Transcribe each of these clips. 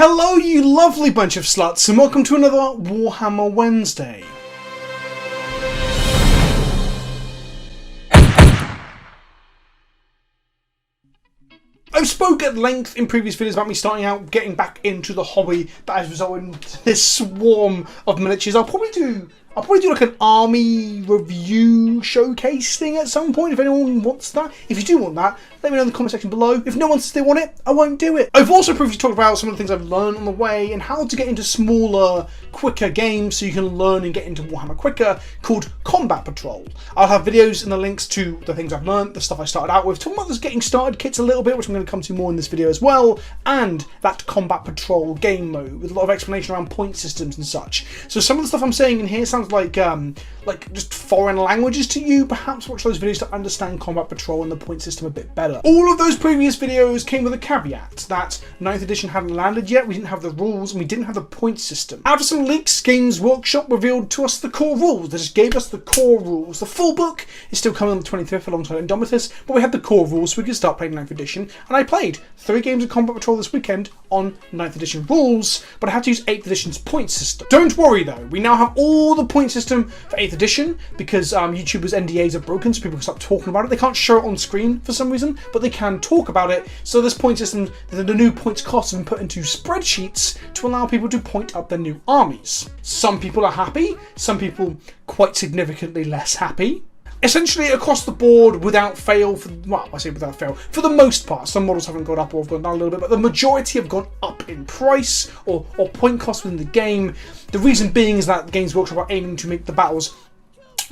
Hello you lovely bunch of sluts and welcome to another Warhammer Wednesday. I've spoke at length in previous videos about me starting out getting back into the hobby that has resulted in this swarm of miniatures. I'll probably do like an army review showcase thing at some point if anyone wants that. If you do want that, let me know in the comment section below. If no one says they want it, I won't do it. I've also previously talked about some of the things I've learned on the way and how to get into smaller, quicker games so you can learn and get into Warhammer quicker, called Combat Patrol. I'll have videos and the links to the things I've learned, the stuff I started out with, talking about those getting started kits a little bit, which I'm going to come to more in this video as well, and that Combat Patrol game mode with a lot of explanation around point systems and such. So some of the stuff I'm saying in here sounds like just foreign languages to you. Perhaps watch those videos to understand Combat Patrol and the point system a bit better. All of those previous videos came with a caveat that 9th edition hadn't landed yet, we didn't have the rules, and we didn't have the point system. After some leaks, Games Workshop revealed to us the core rules. They just gave us the core rules. The full book is still coming on the 25th alongside Indomitus, but we had the core rules so we could start playing 9th edition, and I played 3 games of Combat Patrol this weekend on 9th edition rules, but I had to use 8th edition's point system. Don't worry though, we now have all the point system for 8th edition because YouTubers' NDAs are broken so people can stop talking about it. They can't show it on screen for some reason, but they can talk about it. So this point system, the new points costs have been put into spreadsheets to allow people to point up their new armies. Some people are happy, some people quite significantly less happy. Essentially across the board, without fail, for the most part. Some models haven't gone up or have gone down a little bit, but the majority have gone up in price or point cost within the game. The reason being is that Games Workshop are aiming to make the battles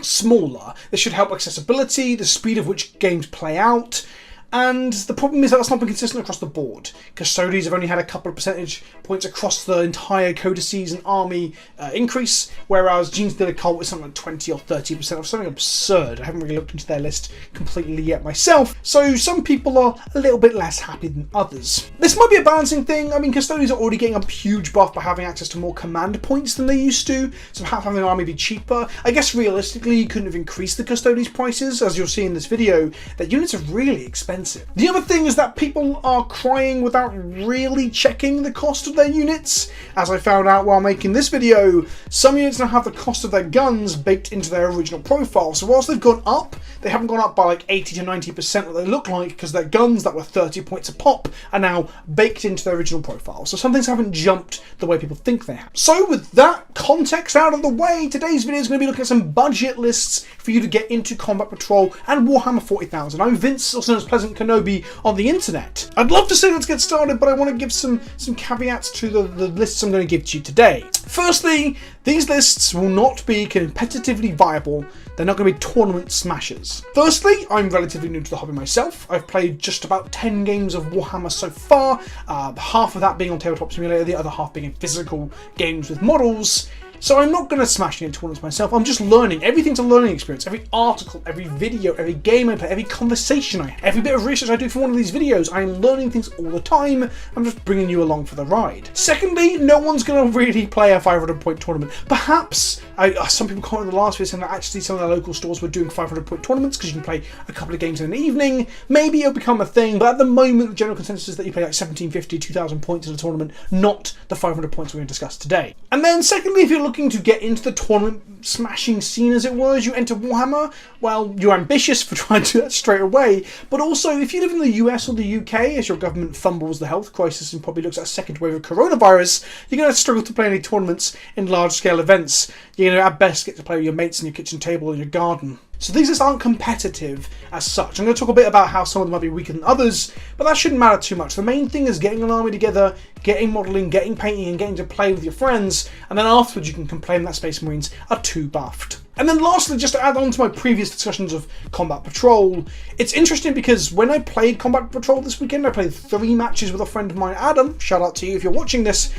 smaller. This should help accessibility, the speed of which games play out. And the problem is that that's not been consistent across the board. Custodies have only had a couple of percentage points across the entire codices and army increase, whereas Genes de la Cult is something like 20 or 30%, or something absurd. I haven't really looked into their list completely yet myself, so some people are a little bit less happy than others. This might be a balancing thing. I mean, Custodians are already getting a huge buff by having access to more command points than they used to, so having an army be cheaper. I guess realistically, you couldn't have increased the Custodians' prices. As you'll see in this video, that units are really expensive. The other thing is that people are crying without really checking the cost of their units. As I found out while making this video, some units now have the cost of their guns baked into their original profile. So whilst they've gone up, they haven't gone up by like 80 to 90% what they look like, because their guns that were 30 points a pop are now baked into their original profile. So some things haven't jumped the way people think they have. So with that context out of the way, today's video is going to be looking at some budget lists for you to get into Combat Patrol and Warhammer 40,000. I'm Vince, also known as PleasantKenobi on the internet. I'd love to say let's get started, but I want to give some caveats to the lists I'm going to give to you today. Firstly, these lists will not be competitively viable. They're not going to be tournament smashers. Firstly, I'm relatively new to the hobby myself. I've played just about 10 games of Warhammer so far, half of that being on Tabletop Simulator, the other half being in physical games with models. So I'm not going to smash any tournaments myself. I'm just learning. Everything's a learning experience. Every article, every video, every game I play, every conversation I have, every bit of research I do for one of these videos, I'm learning things all the time. I'm just bringing you along for the ride. Secondly, no one's going to really play a 500-point tournament. Perhaps, some people commented in the last video saying that actually some of the local stores were doing 500-point tournaments because you can play a couple of games in an evening. Maybe it'll become a thing, but at the moment, the general consensus is that you play like 1750, 2000 points in a tournament, not the 500 points we're going to discuss today. And then secondly, if you're looking to get into the tournament smashing scene, as it were, as you enter Warhammer, well, you're ambitious for trying to do that straight away, but also if you live in the US or the UK, as your government fumbles the health crisis and probably looks at a second wave of coronavirus, you're going to struggle to play any tournaments in large-scale events. You're going to at best get to play with your mates in your kitchen table in your garden. So these lists aren't competitive as such. I'm going to talk a bit about how some of them might be weaker than others, but that shouldn't matter too much. The main thing is getting an army together, getting modelling, getting painting, and getting to play with your friends, and then afterwards you can complain that Space Marines are too buffed. And then lastly, just to add on to my previous discussions of Combat Patrol, it's interesting because when I played Combat Patrol this weekend, I played 3 matches with a friend of mine, Adam. Shout out to you if you're watching this.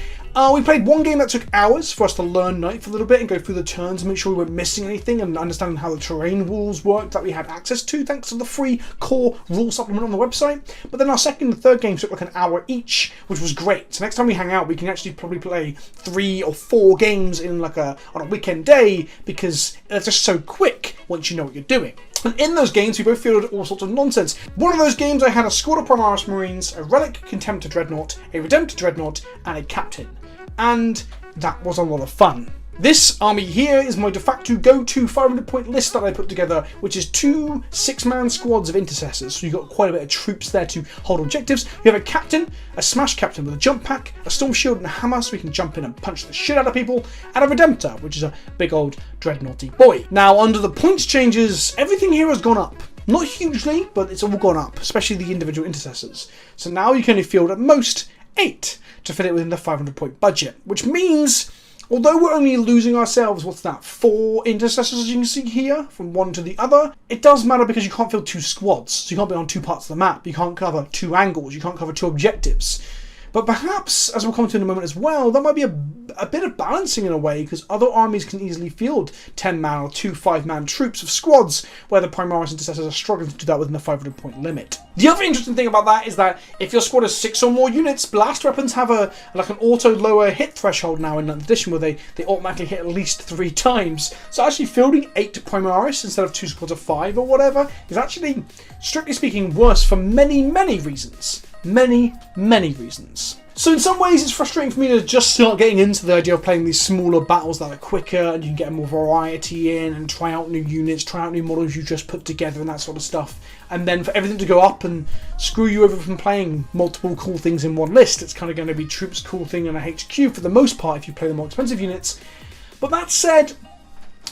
We played one game that took hours for us to learn Knight for a little bit and go through the turns and make sure we weren't missing anything and understanding how the terrain rules worked that we had access to thanks to the free core rule supplement on the website. But then our second and third games took like an hour each, which was great. So next time we hang out, we can actually probably play 3 or 4 games in on a weekend day because it's just so quick once you know what you're doing. And in those games, we both fielded all sorts of nonsense. One of those games, I had a squad of Primaris Marines, a Relic Contemptor Dreadnought, a Redemptor Dreadnought, and a Captain. And that was a lot of fun. This army here is my de facto go-to 500-point list that I put together, which is 2 6-man squads of Intercessors. So you've got quite a bit of troops there to hold objectives. You have a Captain, a Smash Captain with a jump pack, a Storm Shield and a hammer so we can jump in and punch the shit out of people, and a Redemptor, which is a big old dreadnoughty boy. Now, under the points changes, everything here has gone up. Not hugely, but it's all gone up, especially the individual Intercessors. So now you can only field at most 8 to fit it within the 500-point budget, which means, although we're only losing ourselves, what's that, 4 Intercessors as you can see here, from one to the other, it does matter because you can't field 2 squads, so you can't be on 2 parts of the map, you can't cover 2 angles, you can't cover 2 objectives. But perhaps, as we'll come to in a moment as well, that might be a bit of balancing in a way, because other armies can easily field 10-man or 2 5-man troops of squads, where the Primaris Intercessors are struggling to do that within the 500-point limit. The other interesting thing about that is that if your squad has 6 or more units, blast weapons have an auto lower hit threshold now in 9th edition, where they automatically hit at least 3 times. So actually fielding 8 Primaris instead of 2 squads of 5 or whatever is actually, strictly speaking, worse for many, many reasons. Many reasons. So in some ways it's frustrating for me to just start getting into the idea of playing these smaller battles that are quicker and you can get more variety in and try out new units, try out new models you just put together and that sort of stuff. And then for everything to go up and screw you over from playing multiple cool things in one list, it's kind of going to be troops, cool thing, and a HQ for the most part if you play the more expensive units. But that said,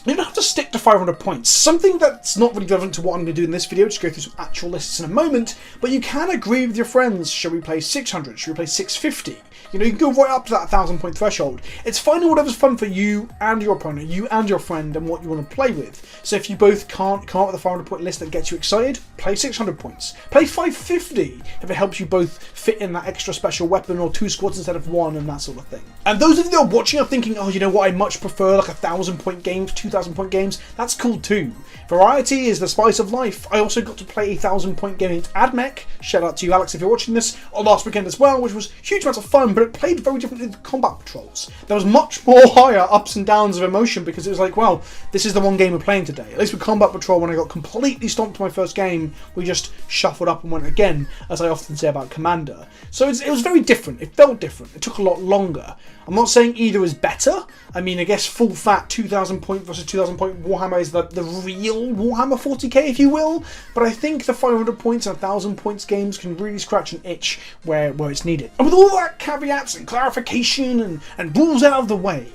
you don't have to stick to 500 points. Something that's not really relevant to what I'm going to do in this video, just go through some actual lists in a moment, but you can agree with your friends. Shall we play 600? Should we play 650? You know, you can go right up to that 1,000-point threshold. It's finding whatever's fun for you and your opponent, you and your friend, and what you want to play with. So if you both can't come up with a 500-point list that gets you excited, play 600 points. Play 550 if it helps you both fit in that extra special weapon or 2 squads instead of 1 and that sort of thing. And those of you that are watching are thinking, oh, you know what, I much prefer like 1,000-point games, 2,000-point games. That's cool too. Variety is the spice of life. I also got to play a 1,000-point game against AdMech. Shout out to you, Alex, if you're watching this, last weekend as well, which was huge amounts of fun, but it played very differently with combat patrols. There was much more higher ups and downs of emotion because it was like, well, this is the one game we're playing today. At least with combat patrol, when I got completely stomped my first game, we just shuffled up and went again, as I often say about Commander. So it was very different. It felt different. It took a lot longer. I'm not saying either is better. I mean, I guess full fat 2,000 point versus 2,000 point Warhammer is the real Warhammer 40k, if you will. But I think the 500 points and 1,000 points games can really scratch an itch where it's needed. And with all that caveats and clarification and rules out of the way,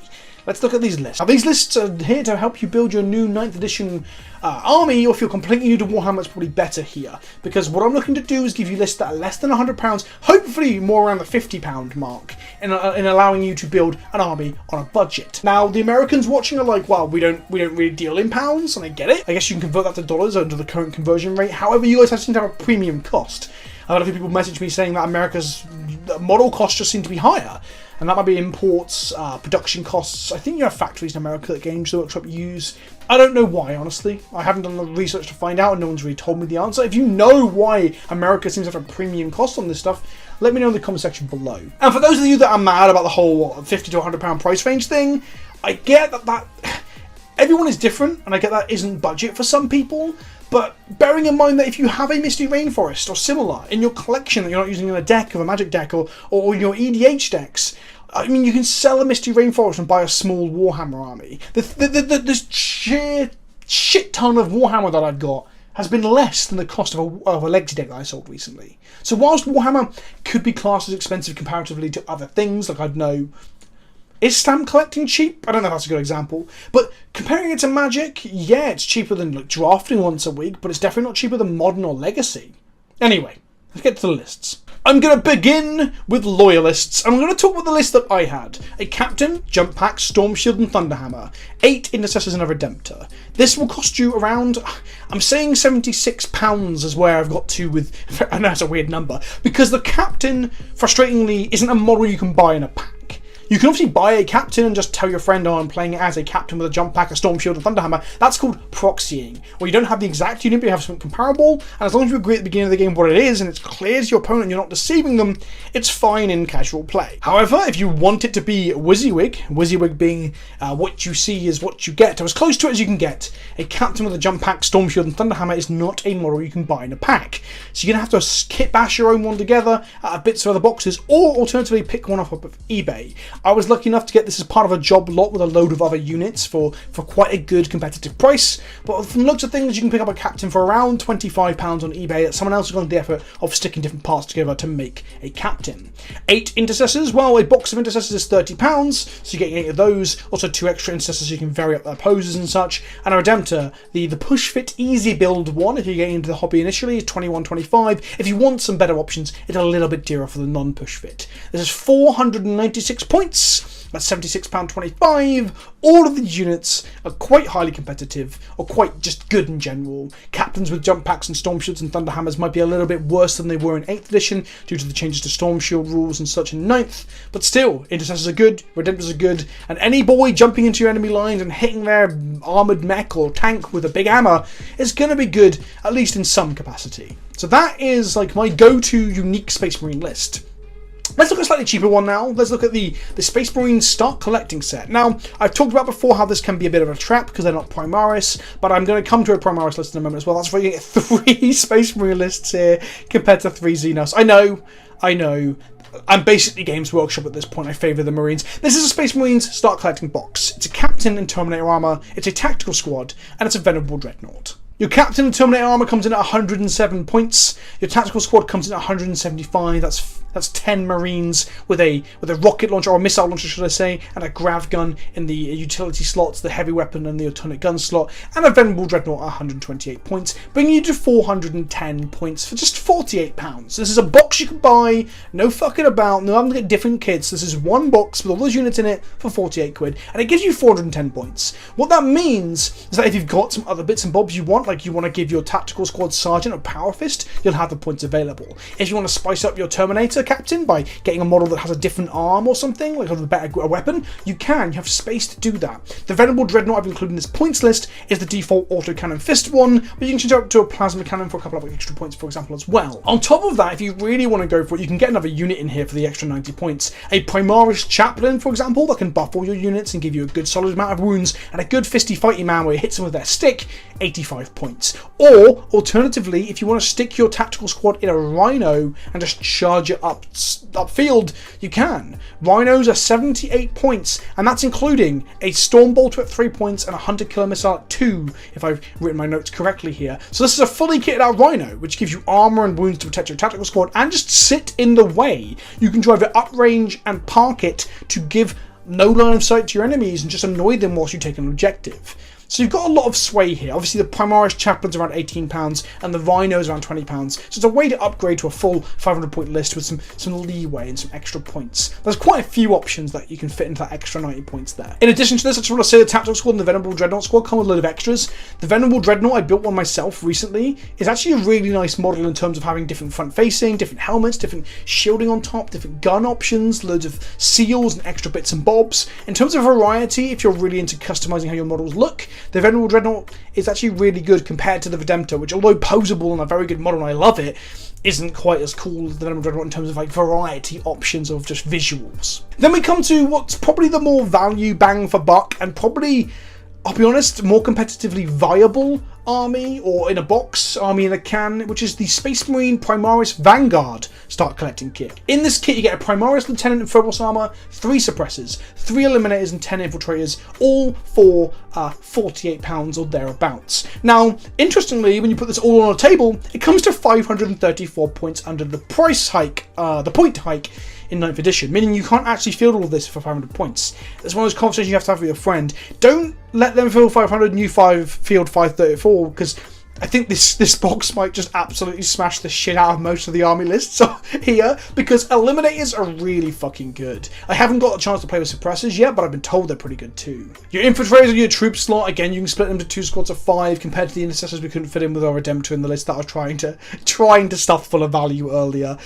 let's look at these lists. Now, these lists are here to help you build your new 9th edition army, or if you're completely new to Warhammer, it's probably better here. Because what I'm looking to do is give you lists that are less than £100, hopefully more around the £50 mark, in allowing you to build an army on a budget. Now, the Americans watching are like, well, we don't really deal in pounds, and I get it. I guess you can convert that to dollars under the current conversion rate. However, you guys seem to have a premium cost. A lot of people message me saying that America's model costs just seem to be higher. And that might be imports, production costs. I think you have factories in America that Games Workshop use. I don't know why, honestly. I haven't done the research to find out, and no one's really told me the answer. If you know why America seems to have a premium cost on this stuff, let me know in the comment section below. And for those of you that are mad about the whole £50 to £100 price range thing, I get that everyone is different, and I get that isn't budget for some people. But bearing in mind that if you have a Misty Rainforest or similar in your collection that you're not using in a deck of a Magic deck or in your EDH decks, I mean, you can sell a Misty Rainforest and buy a small Warhammer army. This sheer shit ton of Warhammer that I've got has been less than the cost of a Legacy deck that I sold recently. So whilst Warhammer could be classed as expensive comparatively to other things, like I'd know, is stamp collecting cheap? I don't know if that's a good example. But comparing it to Magic, yeah, it's cheaper than drafting once a week, but it's definitely not cheaper than Modern or Legacy. Anyway, let's get to the lists. I'm going to begin with Loyalists. I'm going to talk about the list that I had. A Captain, Jump Pack, Storm Shield and Thunderhammer. 8 Intercessors and a Redemptor. This will cost you around, I'm saying £76 is where I've got to with, I know it's a weird number, because the Captain, frustratingly, isn't a model you can buy in a pack. You can obviously buy a captain and just tell your friend, oh, I'm playing it as a captain with a jump pack, a storm shield, and thunderhammer. That's called proxying, where you don't have the exact unit, but you have something comparable, and as long as you agree at the beginning of the game what it is, and it's clear to your opponent and you're not deceiving them, it's fine in casual play. However, if you want it to be WYSIWYG being what you see is what you get, or as close to it as you can get, a captain with a jump pack, storm shield, and thunderhammer is not a model you can buy in a pack. So you're going to have to kit bash your own one together out of bits of other boxes, or alternatively pick one up of eBay. I was lucky enough to get this as part of a job lot with a load of other units for quite a good competitive price, but from the looks of things you can pick up a captain for around £25 on eBay that someone else has gone to the effort of sticking different parts together to make a captain. 8 Intercessors, well, a box of Intercessors is £30, so you're getting 8 of those, also 2 extra Intercessors so you can vary up their poses and such, and a Redemptor, the push fit easy build one if you're getting into the hobby initially, is £21.25. If you want some better options, it's a little bit dearer for the non-push fit. This is 496 points, that's £76.25. All of these units are quite highly competitive, or quite just good in general. Captains with jump packs and storm shields and thunderhammers might be a little bit worse than they were in 8th edition due to the changes to storm shield rules and such in 9th, but still, Intercessors are good, Redemptors are good, and any boy jumping into your enemy lines and hitting their armoured mech or tank with a big hammer is going to be good, at least in some capacity. So that is like my go-to unique Space Marine list. Let's look at a slightly cheaper one now. Let's look at the Space Marine Start Collecting set. Now, I've talked about before how this can be a bit of a trap because they're not Primaris, but I'm going to come to a Primaris list in a moment as well. That's why you get 3 Space Marine lists here compared to 3 Xenos. I know. I'm basically Games Workshop at this point. I favour the Marines. This is a Space Marines Start Collecting box. It's a Captain in Terminator armour, it's a Tactical Squad, and it's a Venerable Dreadnought. Your Captain in Terminator armour comes in at 107 points. Your Tactical Squad comes in at 175. That's 10 Marines with a rocket launcher, or a missile launcher should I say, and a grav gun in the utility slots, the heavy weapon and the atomic gun slot, and a Venerable Dreadnought at 128 points, bringing you to 410 points for just £48. This is a box you can buy, no fucking about, no having to get different kits. This is one box with all those units in it for 48 quid, and it gives you 410 points. What that means is that if you've got some other bits and bobs you want, like you want to give your Tactical Squad Sergeant a Power Fist, you'll have the points available. If you want to spice up your Terminator Captain by getting a model that has a different arm or something, like a better weapon, you can. You have space to do that. The Venerable Dreadnought I've included in this points list is the default autocannon fist one, but you can change it up to a plasma cannon for a couple of extra points, for example, as well. On top of that, if you really want to go for it, you can get another unit in here for the extra 90 points. A Primaris Chaplain, for example, that can buff all your units and give you a good solid amount of wounds, and a good fisty fighty man where you hit them with their stick, 85 points. Or, alternatively, if you want to stick your Tactical Squad in a Rhino and just charge it upfield, you can. Rhinos are 78 points, and that's including a Stormbolter at 3 points and a Hunter Killer Missile at 2, if I've written my notes correctly here. So this is a fully kitted out Rhino, which gives you armor and wounds to protect your Tactical Squad and just sit in the way. You can drive it uprange and park it to give no line of sight to your enemies and just annoy them whilst you take an objective. So you've got a lot of sway here. Obviously the Primaris Chaplain's around £18 and the Rhino's around £20. So it's a way to upgrade to a full 500 point list with some leeway and some extra points. There's quite a few options that you can fit into that extra 90 points there. In addition to this, I just want to say the Tactical Squad and the Venerable Dreadnought Squad come with a load of extras. The Venerable Dreadnought, I built one myself recently, is actually a really nice model in terms of having different front facing, different helmets, different shielding on top, different gun options, loads of seals and extra bits and bobs. In terms of variety, if you're really into customizing how your models look, the Venerable Dreadnought is actually really good compared to the Redemptor, which, although posable and a very good model and I love it, isn't quite as cool as the Venerable Dreadnought in terms of like variety options of just visuals. Then we come to what's probably the more value bang for buck and probably, I'll be honest, more competitively viable army, or in a box, army in a can, which is the Space Marine Primaris Vanguard Start Collecting Kit. In this kit you get a Primaris Lieutenant in Phobos armor, 3 suppressors, 3 eliminators and 10 infiltrators, all for £48 or thereabouts. Now, interestingly, when you put this all on a table, it comes to 534 points under the price hike, the point hike in 9th edition, meaning you can't actually field all of this for 500 points. It's one of those conversations you have to have with your friend. Don't let them field 500 and you field 534, because I think this box might just absolutely smash the shit out of most of the army lists here, because eliminators are really fucking good. I haven't got a chance to play with suppressors yet, but I've been told they're pretty good too. Your infiltrators and your troop slot, again, you can split them to 2 squads of 5 compared to the Intercessors we couldn't fit in with our Redemptor in the list that I was trying to stuff full of value earlier.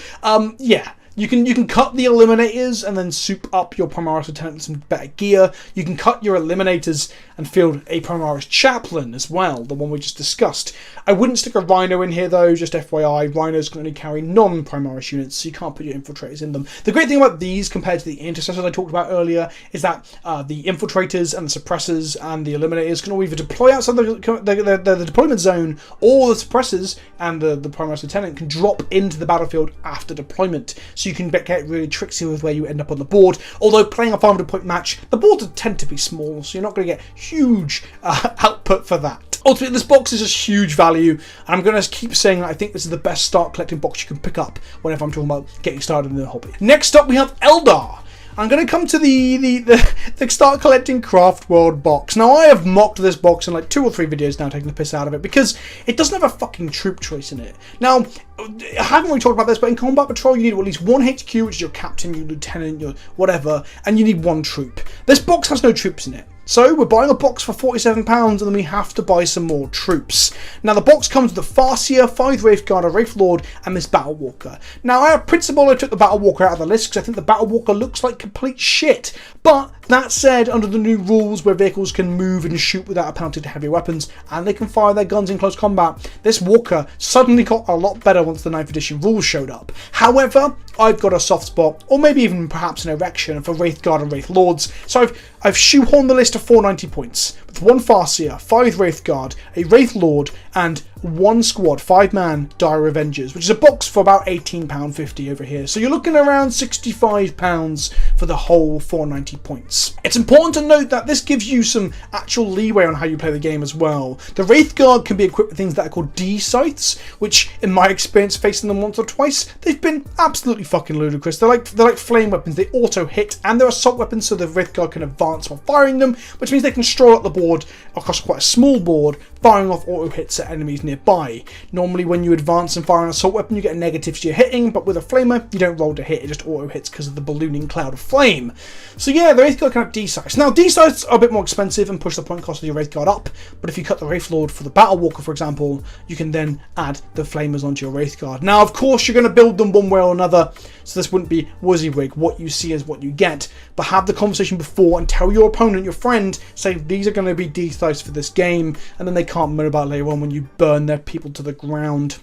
Yeah. You can cut the Eliminators and then soup up your Primaris Lieutenant with some better gear. You can cut your Eliminators and field a Primaris Chaplain as well, the one we just discussed. I wouldn't stick a Rhino in here though, just FYI. Rhinos can only carry non-Primaris units, so you can't put your Infiltrators in them. The great thing about these compared to the Intercessors I talked about earlier is that the Infiltrators and the Suppressors and the Eliminators can all either deploy outside the deployment zone, or the Suppressors and the Primaris Lieutenant can drop into the battlefield after deployment. So you can get really tricksy with where you end up on the board. Although playing a 500-point match, the boards tend to be small, so you're not going to get huge output for that. Ultimately, this box is just huge value, and I'm going to keep saying that I think this is the best start collecting box you can pick up whenever I'm talking about getting started in the hobby. Next up, we have Eldar. I'm going to come to the Start Collecting Craft World box. Now, I have mocked this box in like 2 or 3 videos now, taking the piss out of it, because it doesn't have a fucking troop choice in it. Now, I haven't really talked about this, but in Combat Patrol, you need at least 1 HQ, which is your captain, your lieutenant, your whatever, and you need 1 troop. This box has no troops in it. So we're buying a box for £47 and then we have to buy some more troops. Now the box comes with a Farseer, 5 Wraithguard, a Wraith Lord and this Battle Walker. Now I took the Battle Walker out of the list because I think the Battle Walker looks like complete shit. But that said, under the new rules where vehicles can move and shoot without a penalty to heavy weapons and they can fire their guns in close combat, this Walker suddenly got a lot better once the 9th edition rules showed up. However, I've got a soft spot, or maybe even perhaps an erection, for Wraithguard and Wraith Lords, so I've shoehorned the list to 490 points, with 1 Farseer, 5 Wraithguard, a Wraith Lord, and 1 squad, 5-man Dire Avengers, which is a box for about £18.50 over here. So you're looking around £65 for the whole 490 points. It's important to note that this gives you some actual leeway on how you play the game as well. The Wraithguard can be equipped with things that are called D-sights, which in my experience facing them once or twice, they've been absolutely fucking ludicrous. They're like flame weapons, they auto hit, and they're assault weapons, so the Wraithguard can advance while firing them, which means they can stroll up the board across quite a small board, firing off auto hits at enemies nearby. Normally when you advance and fire an assault weapon you get a negative to your hitting, but with a flamer you don't roll to hit, it just auto hits because of the ballooning cloud of flame. So yeah, the Wraithguard can have D-sights. Now D-sights are a bit more expensive and push the point cost of your Wraithguard up, but if you cut the Wraith Lord for the Battle Walker for example, you can then add the flamers onto your Wraithguard. Now of course you're going to build them one way or another, so this wouldn't be WYSIWYG, what you see is what you get, but have the conversation before and tell your opponent, your friend, say these are going to be D-sights for this game, and then they can't moan about it later on when you burn their people to the ground.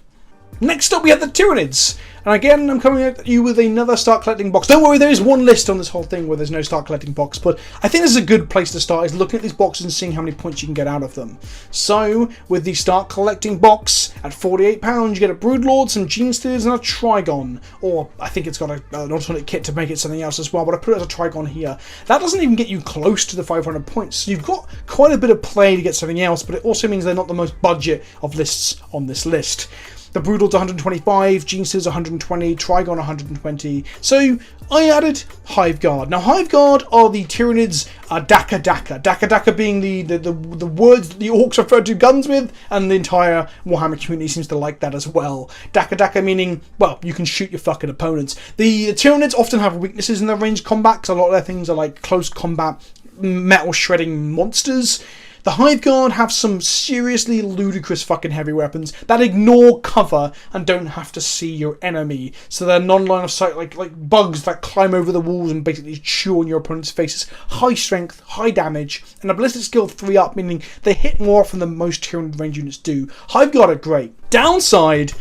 Next up we have the Tyranids, and again I'm coming at you with another start collecting box. Don't worry, there is one list on this whole thing where there's no start collecting box, but I think this is a good place to start, is looking at these boxes and seeing how many points you can get out of them. So with the start collecting box at £48 you get a Broodlord, some Genestealers and a Trigon, or I think it's got an alternate kit to make it something else as well, but I put it as a Trigon here. That doesn't even get you close to the 500 points, so you've got quite a bit of play to get something else, but it also means they're not the most budget of lists on this list. The Broodlord's 125, Genestealers 120, Trigon 120. So I added Hiveguard. Now Hiveguard are the Tyranids Daka Daka. Daka Daka being the words that the orcs refer to guns with, and the entire Warhammer community seems to like that as well. Daka Daka meaning, well, you can shoot your fucking opponents. The Tyranids often have weaknesses in their ranged combat, because a lot of their things are like close combat, metal shredding monsters. The Hiveguard have some seriously ludicrous fucking heavy weapons that ignore cover and don't have to see your enemy. So they're non-line of sight, like bugs that climb over the walls and basically chew on your opponent's faces. High strength, high damage, and a ballistic skill 3 up, meaning they hit more often than most Tyranid range units do. Hiveguard are great. Downside...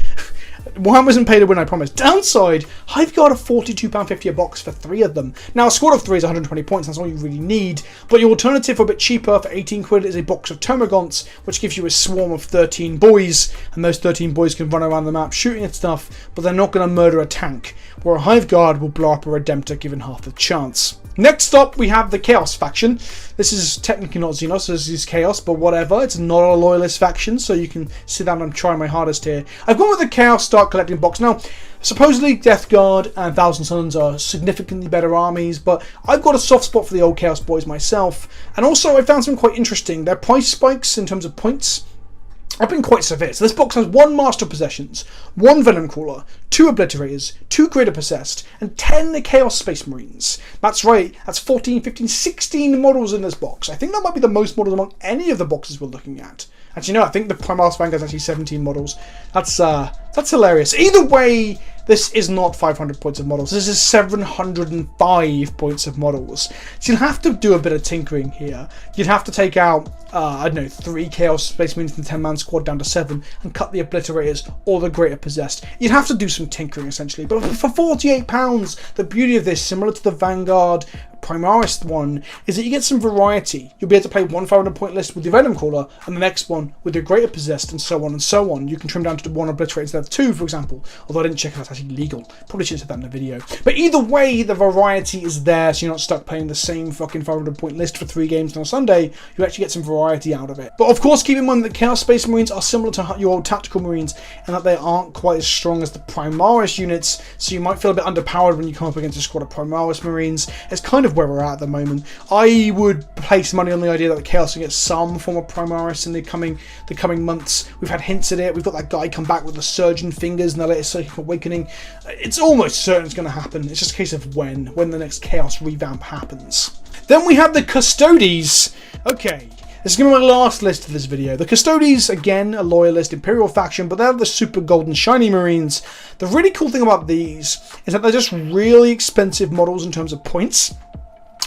Warhammer isn't pay to win, I promise. Downside, Hiveguard are £42.50 a box for 3 of them. Now, a squad of 3 is 120 points, that's all you really need. But your alternative for a bit cheaper, for 18 quid, is a box of Termagants, which gives you a swarm of 13 boys. And those 13 boys can run around the map shooting at stuff, but they're not going to murder a tank. Where a Hiveguard will blow up a Redemptor given half the chance. Next up, we have the Chaos faction. This is technically not Xenos, this is Chaos, but whatever. It's not a Loyalist faction, so you can sit down and try my hardest here. I've gone with the Chaos Start Collecting box. Now, supposedly Death Guard and Thousand Suns are significantly better armies, but I've got a soft spot for the old Chaos boys myself. And also, I found something quite interesting. Their price spikes in terms of points have been quite severe. So this box has 1 Master of Possessions, 1 Venom Crawler, 2 Obliterators, 2 Greater Possessed, and 10 Chaos Space Marines. That's right, that's 14, 15, 16 models in this box. I think that might be the most models among any of the boxes we're looking at. Actually, no, I think the Primaris Vanguard is actually 17 models. That's hilarious. Either way, This is not 500 points of models. This is 705 points of models. So you'll have to do a bit of tinkering here. You'd have to take out, I don't know, 3 Chaos Space Marines in the 10-man squad down to 7 and cut the Obliterators or the Greater Possessed. You'd have to do some tinkering, essentially. But for £48, the beauty of this, similar to the Vanguard Primaris one, is that you get some variety. You'll be able to play one 500 point list with your Venom Caller and the next one with your Greater Possessed, and so on and so on. You can trim down to 1 Obliterator instead of 2, for example, although I didn't check if that's actually legal. Probably should have said that in the video. But either way, the variety is there, so you're not stuck playing the same fucking 500 point list for 3 games on a Sunday. You actually get some variety out of it. But of course, keep in mind that Chaos Space Marines are similar to your old Tactical Marines, and that they aren't quite as strong as the Primaris units, so you might feel a bit underpowered when you come up against a squad of Primaris Marines. It's kind of where we're at the moment. I would place money on the idea that the Chaos will get some form of Primaris in the coming months. We've had hints at it. We've got that guy come back with the Surgeon Fingers in the latest Psychic Awakening. It's almost certain it's going to happen. It's just a case of when the next Chaos revamp happens. Then we have the Custodes. Okay. This is going to be my last list of this video. The Custodes, again, a Loyalist Imperial faction, but they're the super golden shiny Marines. The really cool thing about these is that they're just really expensive models in terms of points.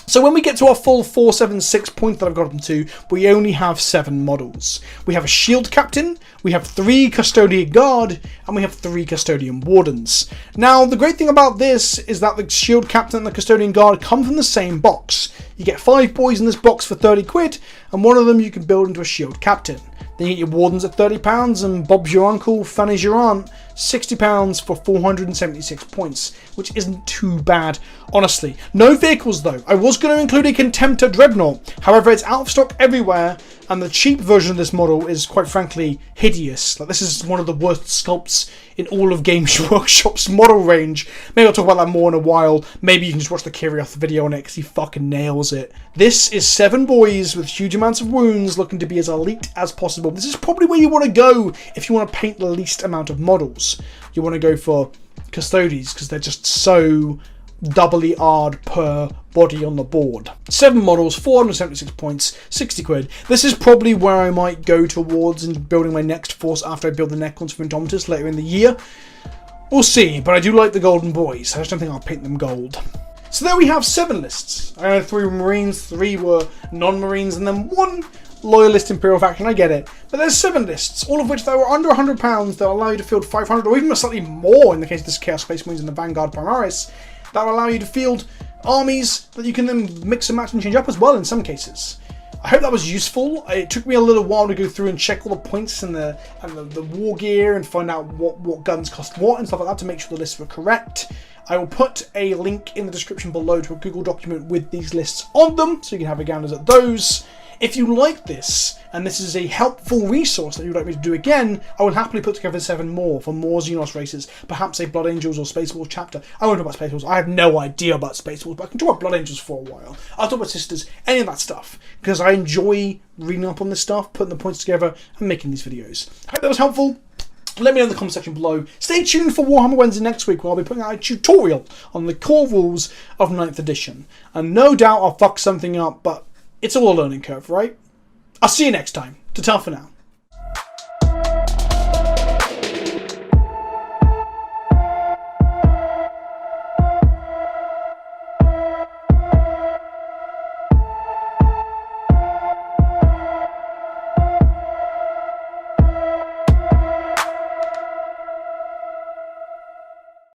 So when we get to our full 476 points that I've got them to, we only have 7 models. We have a Shield Captain, we have 3 Custodian Guard, and we have 3 Custodian Wardens. Now, the great thing about this is that the Shield Captain and the Custodian Guard come from the same box. You get 5 boys in this box for 30 quid, and one of them you can build into a Shield Captain. Then you get your Wardens at £30, and Bob's your uncle, Fanny's your aunt, £60 for 476 points, which isn't too bad, honestly. No vehicles though. I was going to include a Contemptor Dreadnought, however it's out of stock everywhere, and the cheap version of this model is quite frankly hideous. Like, this is one of the worst sculpts in all of Games Workshop's model range. Maybe I'll talk about that more in a while. Maybe you can just watch the Kirioth video on it because he fucking nails it. This is 7 boys with huge amounts of wounds looking to be as elite as possible. This is probably where you want to go if you want to paint the least amount of models. You want to go for Custodes because they're just so doubly R'd per body on the board. 7 models, 476 points, 60 quid. This is probably where I might go towards in building my next force after I build the Necrons for Indomitus later in the year. We'll see, but I do like the golden boys. I just don't think I'll paint them gold. So there we have 7 lists. I know 3 were Marines, 3 were non-Marines, and then 1 Loyalist Imperial faction. I get it. But there's 7 lists, all of which that were under £100 that allow you to field 500 or even slightly more in the case of this Chaos Space Marines and the Vanguard Primaris. That will allow you to field armies that you can then mix and match and change up as well in some cases. I hope that was useful. It took me a little while to go through and check all the points and the war gear and find out what guns cost what and stuff like that to make sure the lists were correct. I will put a link in the description below to a Google document with these lists on them, so you can have a gander at those. If you like this, and this is a helpful resource that you'd like me to do again, I will happily put together 7 more for more Xenos races, perhaps a Blood Angels or Space Wolves chapter. I won't talk about Space Wolves, I have no idea about Space Wolves, but I can talk about Blood Angels for a while. I'll talk about Sisters, any of that stuff, because I enjoy reading up on this stuff, putting the points together, and making these videos. I hope that was helpful. Let me know in the comment section below. Stay tuned for Warhammer Wednesday next week, where I'll be putting out a tutorial on the core rules of 9th edition. And no doubt I'll fuck something up, but it's all a learning curve, right? I'll see you next time. Ta-ta for now.